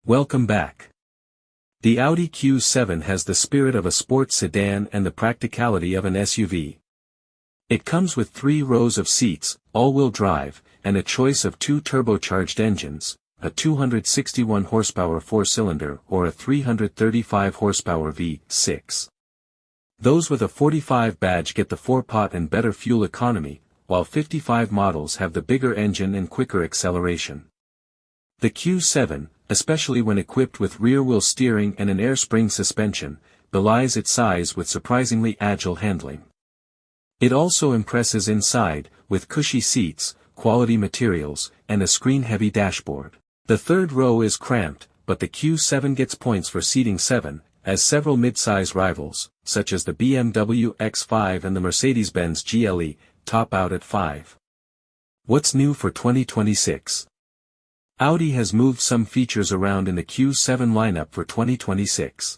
Welcome back. The Audi Q7 has the spirit of a sports sedan and the practicality of an SUV. It comes with 3 rows of seats, all-wheel drive, and a choice of 2 turbocharged engines, a 261 horsepower 4-cylinder or a 335 horsepower V6. Those with a 45 badge get the 4-pot and better fuel economy, while 55 models have the bigger engine and quicker acceleration. The Q7, especially when equipped with rear-wheel steering and an air spring suspension, belies its size with surprisingly agile handling. It also impresses inside, with cushy seats, quality materials, and a screen-heavy dashboard. The third row is cramped, but the Q7 gets points for seating 7, as several mid-size rivals, such as the BMW X5 and the Mercedes-Benz GLE, top out at 5. What's new for 2026? Audi has moved some features around in the Q7 lineup for 2026.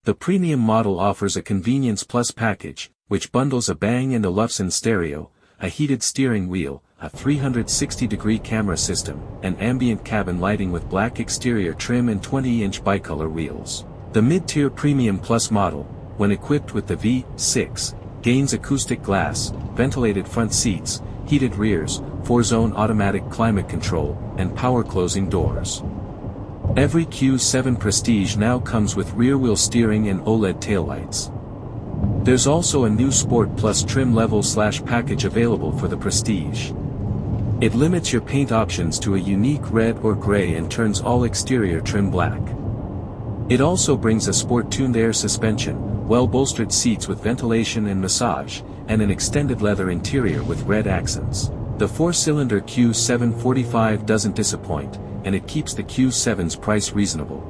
The premium model offers a Convenience Plus package, which bundles a Bang & Olufsen stereo, a heated steering wheel, a 360-degree camera system, and ambient cabin lighting with black exterior trim and 20-inch bicolor wheels. The mid-tier Premium Plus model, when equipped with the V6, gains acoustic glass, ventilated front seats, heated rears, 4-zone automatic climate control, and power closing doors. Every Q7 Prestige now comes with rear-wheel steering and OLED taillights. There's also a new Sport Plus trim level/package available for the Prestige. It limits your paint options to a unique red or gray and turns all exterior trim black. It also brings a sport-tuned air suspension, well-bolstered seats with ventilation and massage, and an extended leather interior with red accents. The 4-cylinder Q745 doesn't disappoint, and it keeps the Q7's price reasonable.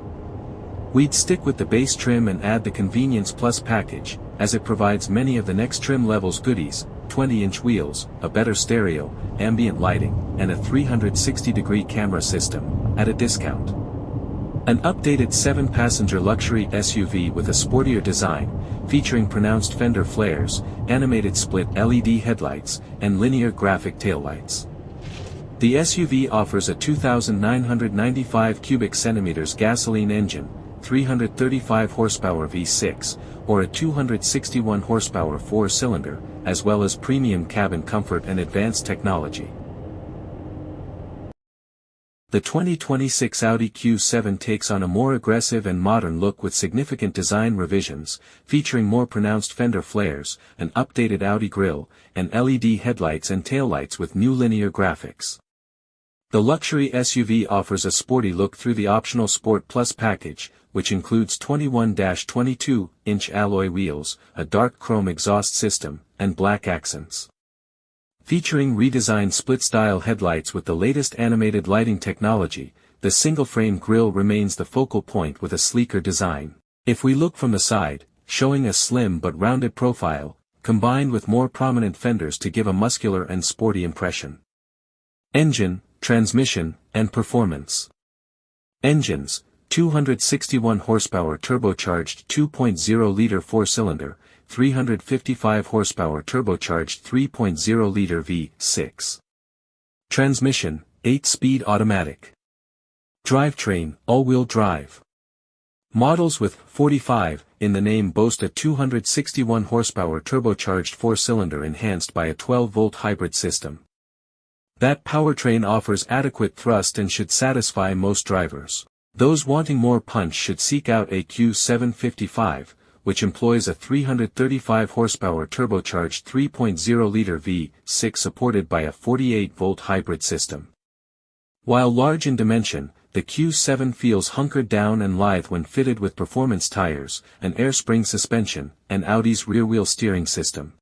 We'd stick with the base trim and add the Convenience Plus package, as it provides many of the next trim level's goodies: 20-inch wheels, a better stereo, ambient lighting, and a 360-degree camera system, at a discount. An updated 7-passenger luxury SUV with a sportier design, featuring pronounced fender flares, animated split LED headlights, and linear graphic taillights. The SUV offers a 2,995 cubic centimeters gasoline engine, 335 horsepower V6, or a 261 horsepower 4-cylinder, as well as premium cabin comfort and advanced technology. The 2026 Audi Q7 takes on a more aggressive and modern look with significant design revisions, featuring more pronounced fender flares, an updated Audi grille, and LED headlights and taillights with new linear graphics. The luxury SUV offers a sporty look through the optional Sport Plus package, which includes 21-22-inch alloy wheels, a dark chrome exhaust system, and black accents. Featuring redesigned split-style headlights with the latest animated lighting technology, the single-frame grille remains the focal point with a sleeker design. If we look from the side, showing a slim but rounded profile, combined with more prominent fenders to give a muscular and sporty impression. Engine, transmission, and performance. Engines: 261 horsepower turbocharged 2.0-liter 4-cylinder, 355 horsepower turbocharged 3.0-liter V6. Transmission: 8-speed automatic. Drivetrain: all-wheel drive. Models with 45 in the name boast a 261 horsepower turbocharged 4-cylinder enhanced by a 12-volt hybrid system. That powertrain offers adequate thrust and should satisfy most drivers. Those wanting more punch should seek out a Q755, which employs a 335 horsepower turbocharged 3.0-liter V6 supported by a 48-volt hybrid system. While large in dimension, the Q7 feels hunkered down and lithe when fitted with performance tires, an air spring suspension, and Audi's rear-wheel steering system.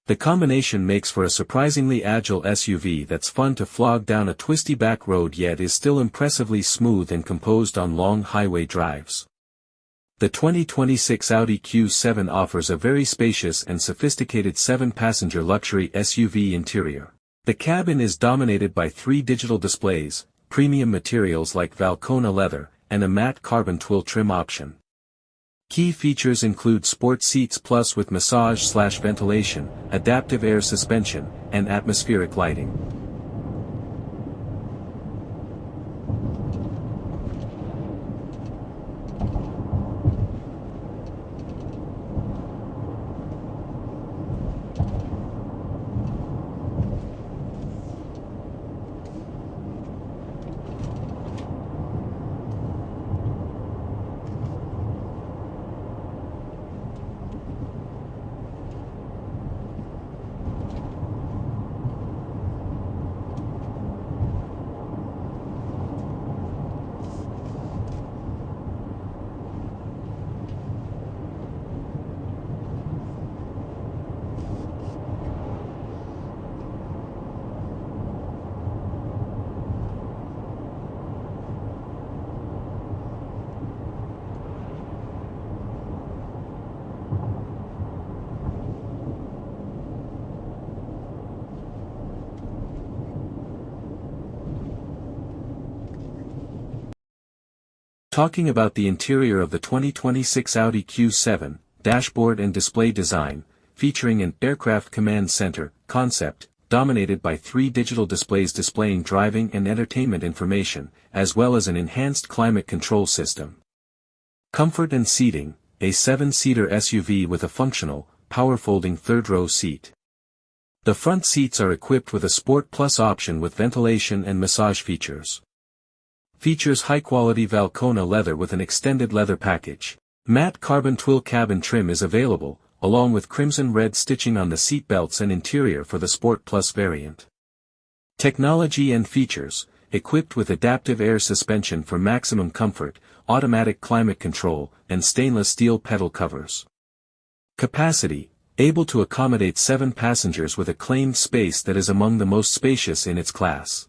The combination makes for a surprisingly agile SUV that's fun to flog down a twisty back road yet is still impressively smooth and composed on long highway drives. The 2026 Audi Q7 offers a very spacious and sophisticated 7-passenger luxury SUV interior. The cabin is dominated by 3 digital displays, premium materials like Valcona leather, and a matte carbon twill trim option. Key features include sport seats plus with massage/ventilation, adaptive air suspension, and atmospheric lighting. Talking about the interior of the 2026 Audi Q7, dashboard and display design, featuring an aircraft command center concept, dominated by 3 digital displays displaying driving and entertainment information, as well as an enhanced climate control system. Comfort and seating, a 7-seater SUV with a functional, power-folding third-row seat. The front seats are equipped with a Sport Plus option with ventilation and massage features. Features high-quality Valcona leather with an extended leather package. Matte carbon twill cabin trim is available, along with crimson red stitching on the seat belts and interior for the Sport Plus variant. Technology and features, equipped with adaptive air suspension for maximum comfort, automatic climate control, and stainless steel pedal covers. Capacity, able to accommodate 7 passengers with a claimed space that is among the most spacious in its class.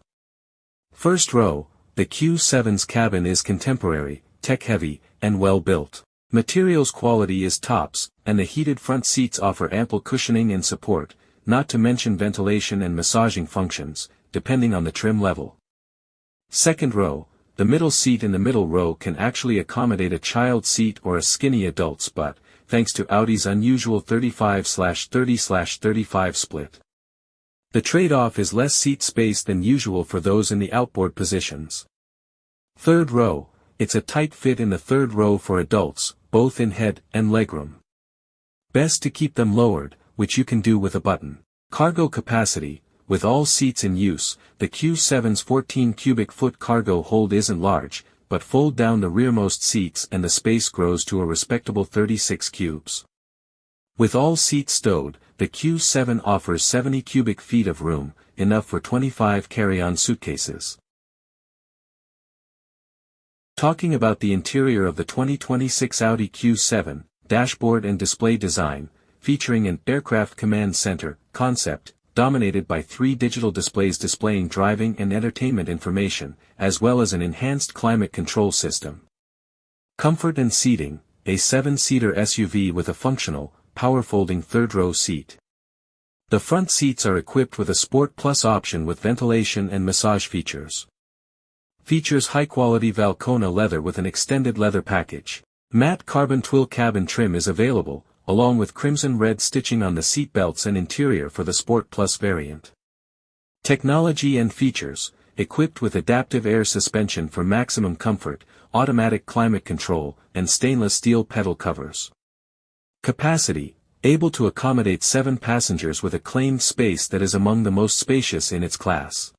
First row, the Q7's cabin is contemporary, tech-heavy, and well-built. Materials quality is tops, and the heated front seats offer ample cushioning and support, not to mention ventilation and massaging functions, depending on the trim level. Second row, the middle seat in the middle row can actually accommodate a child seat or a skinny adult's but, thanks to Audi's unusual 35/30/35 split. The trade-off is less seat space than usual for those in the outboard positions. Third row, it's a tight fit in the third row for adults, both in head and legroom. Best to keep them lowered, which you can do with a button. Cargo capacity, with all seats in use, the Q7's 14 cubic foot cargo hold isn't large, but fold down the rearmost seats and the space grows to a respectable 36 cubes. With all seats stowed, the Q7 offers 70 cubic feet of room, enough for 25 carry-on suitcases. Talking about the interior of the 2026 Audi Q7, dashboard and display design, featuring an aircraft command center concept, dominated by 3 digital displays displaying driving and entertainment information, as well as an enhanced climate control system. Comfort and seating, a 7-seater SUV with a functional, power-folding third-row seat. The front seats are equipped with a Sport Plus option with ventilation and massage features. Features high-quality Valcona leather with an extended leather package. Matte carbon twill cabin trim is available, along with crimson red stitching on the seat belts and interior for the Sport Plus variant. Technology and features, equipped with adaptive air suspension for maximum comfort, automatic climate control, and stainless steel pedal covers. Capacity, able to accommodate 7 passengers with a claimed space that is among the most spacious in its class.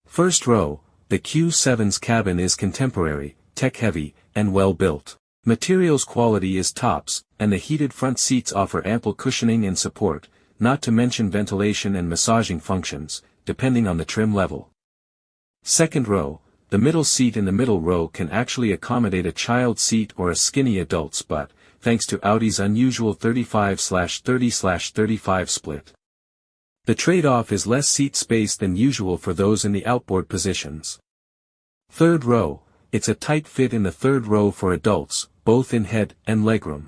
First row, the Q7's cabin is contemporary, tech-heavy, and well-built. Materials quality is tops, and the heated front seats offer ample cushioning and support, not to mention ventilation and massaging functions, depending on the trim level. Second row, the middle seat in the middle row can actually accommodate a child seat or a skinny adult's but, thanks to Audi's unusual 35/30/35 split. The trade-off is less seat space than usual for those in the outboard positions. Third row, it's a tight fit in the third row for adults, both in head and legroom.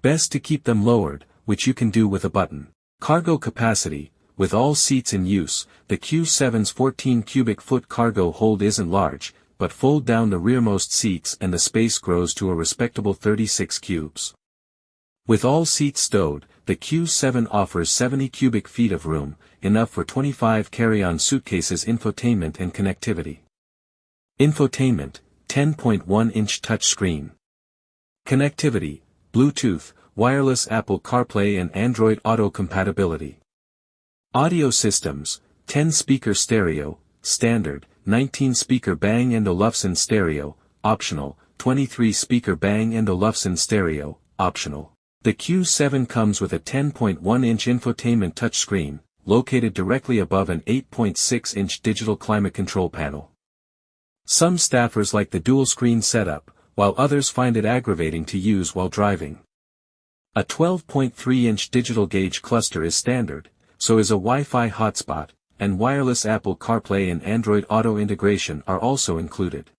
Best to keep them lowered, which you can do with a button. Cargo capacity, with all seats in use, the Q7's 14 cubic foot cargo hold isn't large, but fold down the rearmost seats and the space grows to a respectable 36 cubes. With all seats stowed, the Q7 offers 70 cubic feet of room, enough for 25 carry-on suitcases. Infotainment and connectivity. Infotainment, 10.1-inch touchscreen. Connectivity, Bluetooth, wireless Apple CarPlay and Android Auto compatibility. Audio systems, 10-speaker stereo, standard, 19-speaker Bang & Olufsen stereo, optional, 23-speaker Bang & Olufsen stereo, optional. The Q7 comes with a 10.1-inch infotainment touchscreen, located directly above an 8.6-inch digital climate control panel. Some staffers like the dual-screen setup, while others find it aggravating to use while driving. A 12.3-inch digital gauge cluster is standard, so is a Wi-Fi hotspot, and wireless Apple CarPlay and Android Auto integration are also included.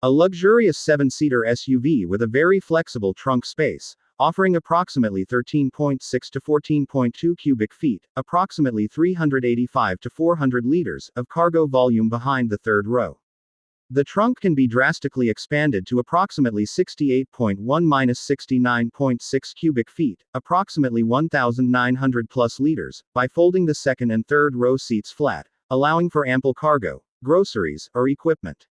A luxurious 7-seater SUV with a very flexible trunk space, offering approximately 13.6 to 14.2 cubic feet, approximately 385 to 400 liters, of cargo volume behind the third row. The trunk can be drastically expanded to approximately 68.1-69.6 cubic feet, approximately 1,900 plus liters, by folding the second and third row seats flat, allowing for ample cargo, groceries, or equipment.